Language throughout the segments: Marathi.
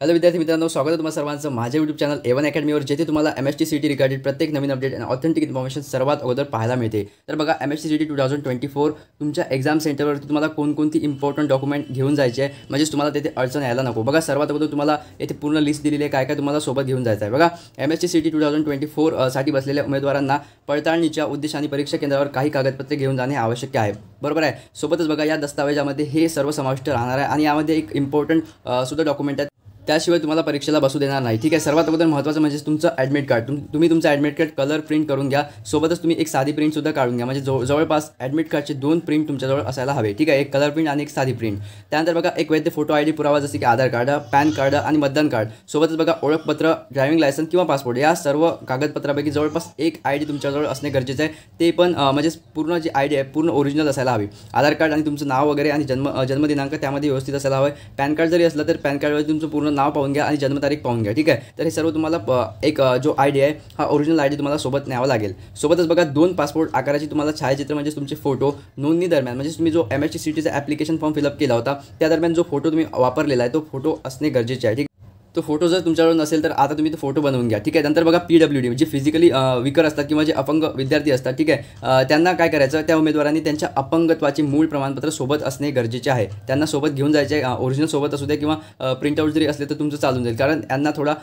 हॅलो विद्यार्थी मित्रांनो, स्वागत आहे तुम्हाला सर्वांचं माझ्या यूट्यूब चॅनल A1 अकॅडमीवर, जेथे तुम्हाला MST CET रिगार्डेड प्रत्येक नवीन अपडेट आणि ऑथेंटिक इन्फॉर्मेशन सर्वात अगोदर पाहायला मिळते. तर बघा, MST CET 2024 तुमच्या एक्झाम सेंटरवरती तुम्हाला कोणकोणती इम्पॉर्टंट डॉक्युमेंट घेऊन जायचे आहे, म्हणजे तुम्हाला तिथे अडचण यायला नको. बघा, सर्वात अगोदर तुम्हाला येथे पूर्ण लिस्ट दिलेली आहे, काय काय तुम्हाला सोबत घेऊन जायचं आहे. बघा, MST CET 2024 साठी बसलेल्या उमेदवारांना पडताळणीच्या उद्देशाने परीक्षा केंद्रावर काही कागदपत्रे घेऊन जाणे आवश्यक आहे. बरोबर आहे. सोबतच बघा, या दस्तावेजामध्ये हे सर्व समाविष्ट राहणार आहे आणि यामध्ये एक इम्पॉर्टंट सुद्धा डॉक्युमेंट आहे, त्याशिवाय तुम्हाला परीक्षेला बसू देणार नाही. ठीक आहे. सर्वात अगोदर महत्त्वाचं म्हणजे तुमचं ॲडमिट कार्ड. तुम्ही तुमचं ॲडमिट कार्ड कलर प्रिंट करून घ्या. सोबतच तुम्ही एक साधी प्रिंटसुद्धा काढून घ्या, म्हणजे जवळपास ॲडमिट कार्डचे 2 प्रिंट तुमच्याजवळ असायला हवे. ठीक आहे. एक कलर प्रिंट आणि एक साधी प्रिंट. त्यानंतर बघा, एक वैध फोटो ID पुरावा, जसे की आधार कार्ड, पॅन कार्ड आणि मतदान कार्ड. सोबतच बघा, ओळखपत्र, ड्रायव्हिंग लायसन्स किंवा पासपोर्ट, या सर्व कागदपत्रापैकी जवळपास एक ID तुमच्याजवळ असणे गरजेचं आहे. ते पण म्हणजे पूर्ण जी ID आहे पूर्ण ओरिजिनल असायला हवी. आधार कार्ड आणि तुमचं नाव वगैरे आणि जन्मदिनांक त्यामध्ये व्यवस्थित असायला हवं. पॅन कार्ड जरी असलं तर पॅन कार्डवर तुमचं पूर्ण नाव पाहून घ्या आणि तारीख पाहून घ्या. ठीक आहे. तर हे सर्व तुम्हाला एक जो ID आहे हा ओरिजिनल ID तुम्हाला सोबत न्यावा लागेल. सोबतच बघा, 2 पासपोर्ट आकाराची तुम्हाला छायाचित्र, म्हणजे तुमचे फोटो नोंदणी दरम्यान, म्हणजे तुम्ही जो MST CETचा ॲप्लिकेशन फॉर्म फिलअप केला होता त्या दरम्यान जो फोटो तुम्ही वापरलेला आहे तो फोटो असणे गरजेचे आहे. ठीक आहे. तो फोटो जर तुमच्याकडे नसेल तर आता तुम्ही तो फोटो बनवून घ्या. ठीक आहे. नंतर बघा, PWD जे फिजिकली विकर असतात किंवा जे अपंग विद्यार्थी असतात, ठीक आहे, त्यांना काय करायचं, त्या उमेदवारांनी त्यांच्या अपंगत्वाचे मूळ प्रमाणपत्र सोबत असणे गरजेचे आहे. त्यांना सोबत घेऊन जायचे. ओरिजिनल सोबत असू द्या किंवा प्रिंटआउट जरी असले तर तुमचं चालून जाईल, कारण यांना थोडा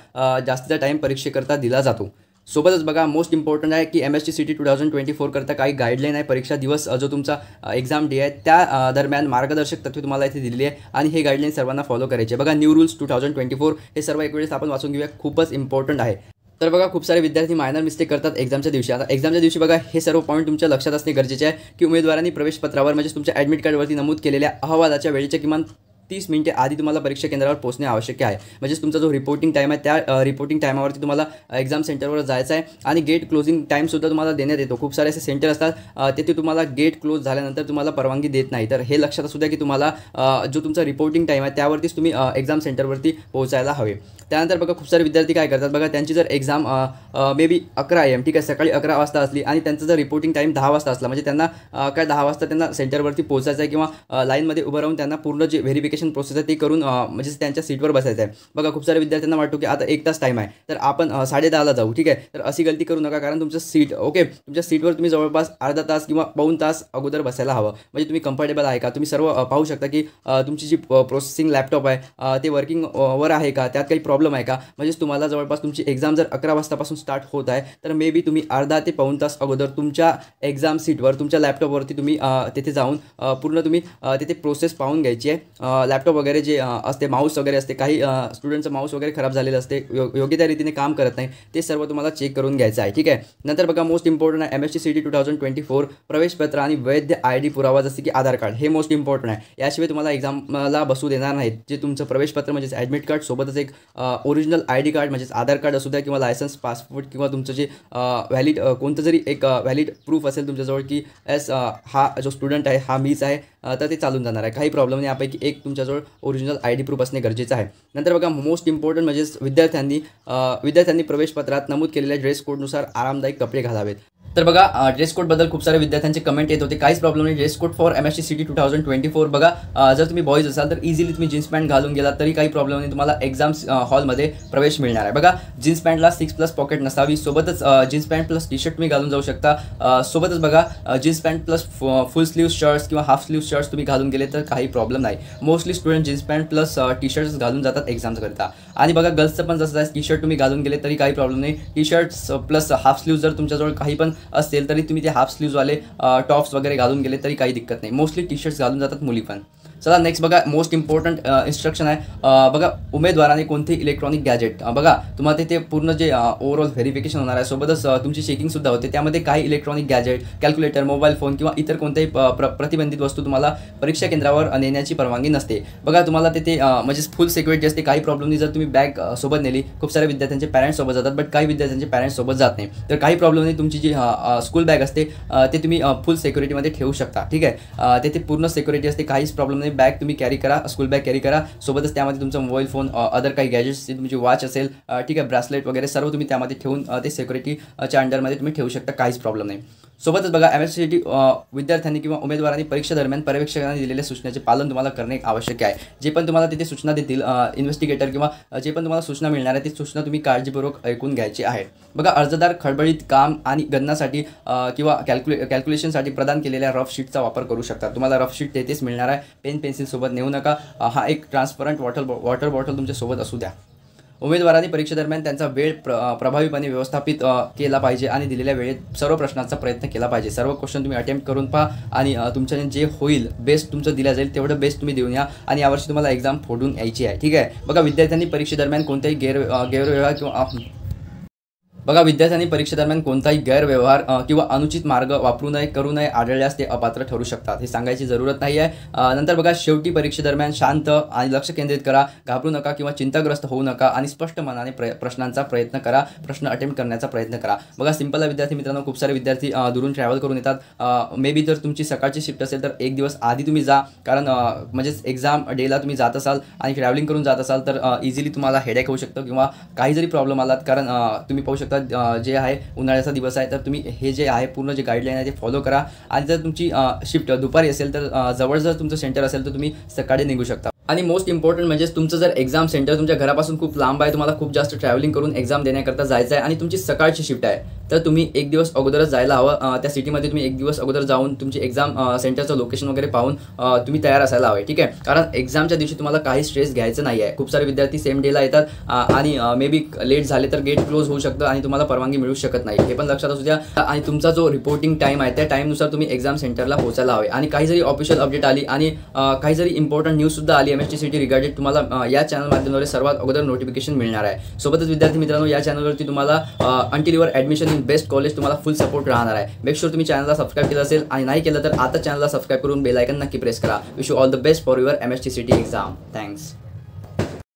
जास्तीचा टाईम परीक्षेकरता दिला जातो. सोबतच बघा, मोस्ट इम्पॉर्टंट आहे की MST CET 2024 करता काही गाईडलाईन आहे. परीक्षा दिवस जो तुमचा एक्झाम डे आहे त्या दरम्यान मार्गदर्शक तत्त्वे तुम्हाला इथे दिलेली आहे आणि हे गाईडलाईन सर्वांना फॉलो करायचे. बघा, न्यू रूल्स 2024 हे सर्व एक वेळेस आपण वाचून घेऊया, खूपच इम्पॉर्टंट आहे. तर बघा, खूप सारे विद्यार्थी मायनर मिस्टेक करतात एक्झामच्या दिवशी. आता एक्झामच्या दिवशी बघा, हे सर्व पॉईंट तुमच्या लक्षात असणे गरजेचे आहे की उमेदवारांनी प्रवेशपत्रावर, म्हणजे तुमच्या ॲडमिट कार्डवरती नमूद केलेल्या अहवालाच्या वेळेच्या किमान 30 मिनिटे आधी तुम्हाला परीक्षा केंद्रावर पोहोचणे आवश्यक आहे. म्हणजे तुमचा जो रिपोर्टिंग टाईम आहे त्या रिपोर्टिंग टाईमावरती तुम्हाला एक्झाम सेंटरवर जायचं आहे आणि गेट क्लोजिंग टाईमसुद्धा तुम्हाला देण्यात येतो. खूप सारे असे सेंटर असतात तेथे तुम्हाला गेट क्लोज झाल्यानंतर तुम्हाला परवानगी देत नाही. तर हे लक्षात असू द्या की तुम्हाला जो तुमचा रिपोर्टिंग टाईम आहे त्यावरतीच तुम्ही एक्झाम सेंटरवरती पोहोचायला हवे. त्यानंतर बघा, खूप सारे विद्यार्थी काय करतात बघा, त्यांची जर एक्झाम मे बी 11 AM, ठीक आहे, सकाळी 11 वाजता असली आणि त्यांचं जर रिपोर्टिंग टाईम 10 वाजता असला, म्हणजे त्यांना काय 10 वाजता त्यांना सेंटरवरती पोहोचायचं आहे किंवा लाईनमध्ये उभं राहून त्यांना पूर्ण जे व्हेरिफिकेशन प्रोसेस आहे ती करून म्हणजे त्यांच्या सीटवर बसायचं आहे. बघा, खूप साऱ्या विद्यार्थ्यांना वाटतो की आता 1 तास टाईम आहे तर आपण 10:30ला जाऊ. ठीक आहे. तर अशी गलती करू नका, कारण तुमचं सीट तुमच्या सीटवर तुम्ही जवळपास अर्धा तास किंवा पाऊण तास अगोदर बसायला हवं. म्हणजे तुम्ही कम्फर्टेबल आहे का, तुम्ही सर्व पाहू शकता की तुमची जी प्रोसेसिंग लॅपटॉप आहे ते वर्किंग वर आहे का, त्यात काही प्रॉब्लेम आहे का. म्हणजे तुम्हाला जवळपास तुमची एक्झाम जर 11 वाजतापासून स्टार्ट होत आहे तर मे बी तुम्ही अर्धा ते पाऊण तास अगोदर तुमच्या एक्झाम सीटवर, तुमच्या लॅपटॉपवरती तुम्ही तिथे जाऊन पूर्ण तुम्ही तिथे प्रोसेस पाहून घ्यायची आहे. लॅपटॉप वगैरे जे असते, माऊस वगैरे असते, काही स्टुडंटचं माऊस वगैरे खराब झालेलं असते, योग्य त्या रीतीने काम करत नाही, ते सर्व तुम्हाला चेक करून घ्यायचं आहे. ठीक आहे. नंतर बघा, मोस्ट इम्पॉर्टंट आहे MST CET 2024 प्रवेशपत्र आणि वैध ID पुरावा, जसे की आधार कार्ड. हे मोस्ट इम्पॉर्टंट आहे. याशिवाय तुम्हाला एक्झामला बसू देणार नाहीत. जे तुमचं प्रवेशपत्र म्हणजेच ॲडमिट कार्ड, सोबतच एक ओरिजिनल ID कार्ड म्हणजेच आधार कार्ड असू द्या किंवा लायसन्स, पासपोर्ट किंवा तुमचं जे व्हॅलिड कोणतं जरी एक व्हॅलिड प्रूफ असेल तुमच्याजवळ की हा जो स्टुडंट आहे हा मीच आहे, तर ते चालून जाणार आहे. काही प्रॉब्लेम नाही. यापैकी एक तुमच्याजवळ ओरिजिनल ID प्रूफ असणे गरजेचं आहे. नंतर बघा, मोस्ट इम्पॉर्टंट म्हणजेच विद्यार्थ्यांनी प्रवेशपत्रात नमूद केलेल्या ड्रेस कोडनुसार आरामदायी कपडे घालावेत. तर बघा, ड्रेस कोडबद्दल खूप सारे विद्यार्थ्यांचे कमेंट येत होते. काहीच प्रॉब्लेम नाही. Dress code for MST CET 2024 बघा, जर तुम्ही बॉईज असाल तर इझिली तुम्ही जीन्स पॅन्ट घालून गेलात तरी काही प्रॉब्लेम नाही, तुम्हाला एक्झाम हॉलमध्ये प्रवेश मिळणार आहे. बघा, जीन्स पॅन्टला 6+ पॉकेट नसावी. सोबतच जीन्स पॅन्ट प्लस टी-शर्ट तुम्ही घालून जाऊ शकता. सोबतच बघा, jeans pant plus full sleeve shirts किंवा हाफ स्लीव शर्ट्स तुम्ही घालून गेले तर काही प्रॉब्लेम नाही. Mostly student jeans pant plus T-shirts घालून जातात एक्झामकरता. आणि बघा, गर्ल्सचं पण जसं आहे, टी-शर्ट तुम्ही घालून गेले तरी काही प्रॉब्लेम नाही. टी-शर्ट्स प्लस हाफ स्लीव जर तुमच्याजवळ काही पण असेल तरी तुम्ही ते हाफ स्लीव्हवाले टॉप्स वगैरे घालून गेले तरी काही दिक्कत नाही. मोस्टली टी-शर्ट्स घालून जातात मुली पण. चला, नेक्स्ट बघा, मोस्ट इम्पॉर्टंट इन्स्ट्रक्शन आहे. बघा, उमेदवाराने कोणते इलेक्ट्रॉनिक गॅजेट, बघा तुम्हाला तिथे पूर्ण जे ओव्हरऑल व्हेरिफिकेशन होणार आहे, सोबतच तुमची चेकिंगसुद्धा होते. त्यामध्ये काही electronic gadget, calculator, mobile phone किंवा इतर कोणत्याही प्रतिबंधित वस्तू तुम्हाला परीक्षा केंद्रावर नेण्याची परवानगी नसते. बघा, तुम्हाला तिथे म्हणजे फुल सिक्युरिटी असते, काही प्रॉब्लेम नाही. जर तुम्ही बॅग सोबत नेली, खूप साऱ्या विद्यार्थ्यांचे पॅरेंट्स सोबत जातात, बट काही विद्यार्थ्यांचे पॅरेंट्स सोबत जात नाही, तर काही प्रॉब्लेम नाही. तुमची जी स्कूल बॅग असते ते तुम्ही फुल सिक्युरिटीमध्ये ठेवू शकता. ठीक आहे. तेथे पूर्ण सिक्युरिटी असते, काहीच प्रॉब्लेम नाही. बॅग तुम्ही कॅरी करा, स्कूल बॅग कॅरी करा. सोबतच त्यामध्ये तुमचा मोबाईल फोन, अदर काही गॅजेट्स, तुमची वॉच असेल, ठीक आहे, ब्रेसलेट वगैरे सर्व तुम्ही त्यामध्ये ठेवून ते सिक्युरिटीच्या अंडरमध्ये तुम्ही ठेवू शकता, काहीच प्रॉब्लेम नाही. सोबतच बघा MSc विद्यार्थ्यांनी किंवा उमेदवारांनी परीक्षा दरम्यान पर्यवेक्षकांनी दिलेल्या सूचनेचे पालन तुम्हाला करणे आवश्यक आहे. जे पण तुम्हाला तिथे सूचना देतील इन्व्हेस्टिगेटर किंवा जे पण तुम्हाला सूचना मिळणार आहे ती सूचना तुम्ही काळजीपूर्वक ऐकून घ्यायची आहे. बघा अर्जदार खडबडीत काम आणि गणनासाठी किंवा कॅल्क्युलेशनसाठी प्रदान केलेल्या रफ शीटचा वापर करू शकतात. तुम्हाला रफ शीट तेथेच मिळणार आहे. पेन पेन्सिल सोबत नेऊ नका. हा एक ट्रान्सपरंट वॉटर बॉटल तुमच्या सोबत असू द्या. उमेदवारांनी परीक्षेदरम्यान त्यांचा वेळ प्रभावीपणे व्यवस्थापित केला पाहिजे आणि दिलेल्या वेळेत सर्व प्रश्नांचा प्रयत्न केला पाहिजे. सर्व क्वेश्चन तुम्ही अटेम्प्ट करून पहा आणि तुमच्याने जे होईल बेस्ट तुमचं दिलं जाईल तेवढं बेस्ट तुम्ही देऊन या आणि यावर्षी तुम्हाला एक्झाम फोडून यायची आहे. ठीक आहे. बघा विद्यार्थ्यांनी परीक्षेदरम्यान कोणताही गैरव्यवहार गैरव्यवहार किंवा अनुचित मार्ग करू नये आढळल्यास ते अपात्र ठरू शकतात. हे सांगायची जरूरत नाही आहे. नंतर बघा शेवटी परीक्षेदरम्यान शांत आणि लक्ष केंद्रित करा. घाबरू नका किंवा चिंताग्रस्त होऊ नका आणि स्पष्ट मनाने प्रश्नांचा प्रयत्न करा. प्रश्न अटेम्प्ट करण्याचा प्रयत्न करा. बघा सिंपल विद्यार्थी मित्रांनो, खूप सारे विद्यार्थी दुरून ट्रॅव्हल करून येतात. मे बी जर तुमची सकाळची शिफ्ट असेल तर एक दिवस आधी तुम्ही जा. कारण म्हणजेच एक्झाम डेला तुम्ही जात असाल आणि ट्रॅव्हलिंग करून जात असाल तर इझिली तुम्हाला हेडेक होऊ शकतं किंवा काही जरी प्रॉब्लेम आलात. कारण तुम्ही पाहू शकता जे आहे उन्हाळ्याचा दिवस आहे तर तुम्ही हे जे आहे पूर्ण जे गाईडलाईन आहे ते फॉलो करा. आणि जर तुमची शिफ्ट दुपारी असेल तर जवळ जर तुमचं सेंटर असेल तर तुम्ही सकाळी निघू शकता. आणि मोस्ट इम्पॉर्टंट म्हणजे तुमचं जर एक्झाम सेंटर तुमच्या घरापासून खूप लांब आहे, तुम्हाला खूप जास्त ट्रॅव्हलिंग करून एक्झाम देण्याकरता जायचं आहे आणि तुमची सकाळची शिफ्ट आहे तर तुम्ही एक दिवस अगोदरच जायला हवं. त्या सिटीमध्ये तुम्ही एक दिवस अगोदर जाऊन तुमची एक्झाम सेंटरचं लोकेशन वगैरे पाहून तुम्ही तयार असायला हवे. ठीक आहे. कारण एक्झामच्या दिवशी तुम्हाला काही स्ट्रेस घ्यायचं नाही आहे. खूप सारे विद्यार्थी सेम डेला येतात आणि मे बी लेट झाले तर गेट क्लोज होऊ शकतं आणि तुम्हाला परवानगी मिळू शकत नाही. हे पण लक्षात असू द्या. आणि तुमचा जो रिपोर्टिंग टाईम आहे त्या टाईमनुसार तुम्ही एक्झाम सेंटरला पोहोचायला हवे. आणि काही जरी ऑफिशियल अपडेट आली आणि काही जरी इम्पॉर्टंट न्यूजसुद्धा आली MST रिगार्डेड तुम्हाला या चॅनल माध्यमाद्वारे सर्वात अगोदर नोटिफिकेशन मिळणार आहे. सोबतच विद्यार्थी मित्रांनो, या चॅनलवरती तुम्हाला until your admission in best college तुम्हाला फुल सपोर्ट राहणार आहे. मेक शुअर तुम्ही चॅनलला सबस्क्राईब केलं असेल आणि नाही केलं तर आता चॅनलला सबस्क्राईब करून बेल आयकन नक्की प्रेस करा. Wish you all the best for your MST exam. Thanks.